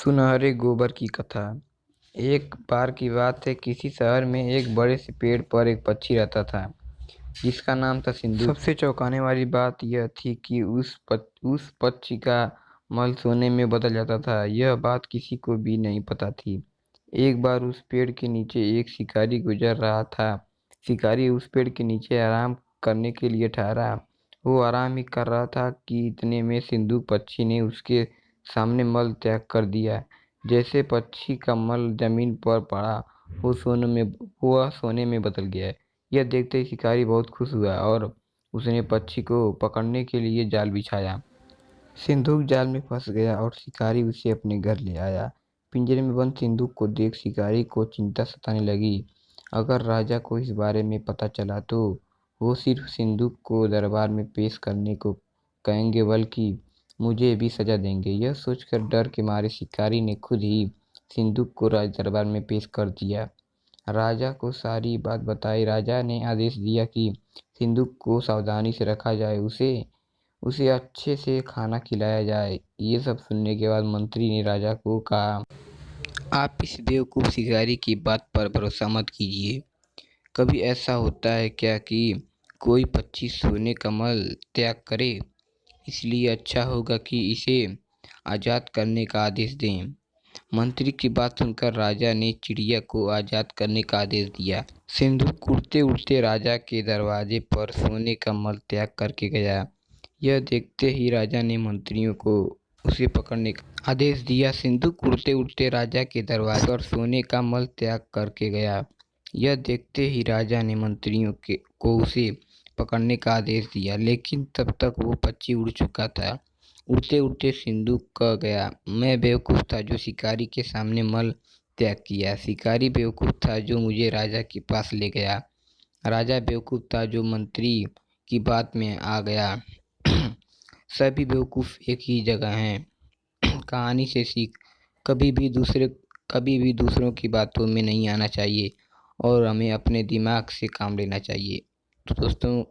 सुनहरे गोबर की कथा। एक बार की बात है, किसी शहर में एक बड़े से पेड़ पर एक पक्षी रहता था जिसका नाम था सिंधु। सबसे चौंकाने वाली बात यह थी कि उस पक्षी का मल सोने में बदल जाता था। यह बात किसी को भी नहीं पता थी। एक बार उस पेड़ के नीचे एक शिकारी गुजर रहा था। शिकारी उस पेड़ के नीचे आराम करने के लिए ठहरा। वो आराम ही कर रहा था कि इतने में सिंधु पक्षी ने उसके सामने मल त्याग कर दिया। जैसे पक्षी का मल जमीन पर पड़ा, वह सोने में बदल गया। यह देखते ही शिकारी बहुत खुश हुआ और उसने पक्षी को पकड़ने के लिए जाल बिछाया। सिंधुक जाल में फंस गया और शिकारी उसे अपने घर ले आया। पिंजरे में बंद सिंधुक को देख शिकारी को चिंता सताने लगी। अगर राजा को इस बारे में पता चला तो वो सिर्फ सिंधुक को दरबार में पेश करने को कहेंगे, बल्कि मुझे भी सजा देंगे। यह सोचकर डर के मारे शिकारी ने खुद ही सिंधुक को राज दरबार में पेश कर दिया। राजा को सारी बात बताई। राजा ने आदेश दिया कि सिंधुक को सावधानी से रखा जाए, उसे अच्छे से खाना खिलाया जाए। ये सब सुनने के बाद मंत्री ने राजा को कहा, आप इस बेवकूफ़ शिकारी की बात पर भरोसा मत कीजिए। कभी ऐसा होता है क्या कि कोई पक्षी सोने का मल त्याग करे? इसलिए अच्छा होगा कि इसे आज़ाद करने का आदेश दें। मंत्री की बात सुनकर राजा ने चिड़िया को आज़ाद करने का आदेश दिया। सिंधुक उड़ते उड़ते राजा के दरवाजे पर सोने का मल त्याग करके गया। यह देखते ही राजा ने मंत्रियों को उसे पकड़ने का आदेश दिया। सिंधुक उड़ते उड़ते राजा के दरवाजे पर सोने का मल त्याग करके गया। यह देखते ही राजा ने मंत्रियों को उसे पकड़ने का आदेश दिया, लेकिन तब तक वो पक्षी उड़ चुका था। उड़ते उड़ते सिंधुक कह गया, मैं बेवकूफ़ था जो शिकारी के सामने मल त्याग किया। शिकारी बेवकूफ़ था जो मुझे राजा के पास ले गया। राजा बेवकूफ़ था जो मंत्री की बात में आ गया। सभी बेवकूफ़ एक ही जगह हैं। कहानी से सीख, कभी भी दूसरों की बातों में नहीं आना चाहिए और हमें अपने दिमाग से काम लेना चाहिए। तो दोस्तों,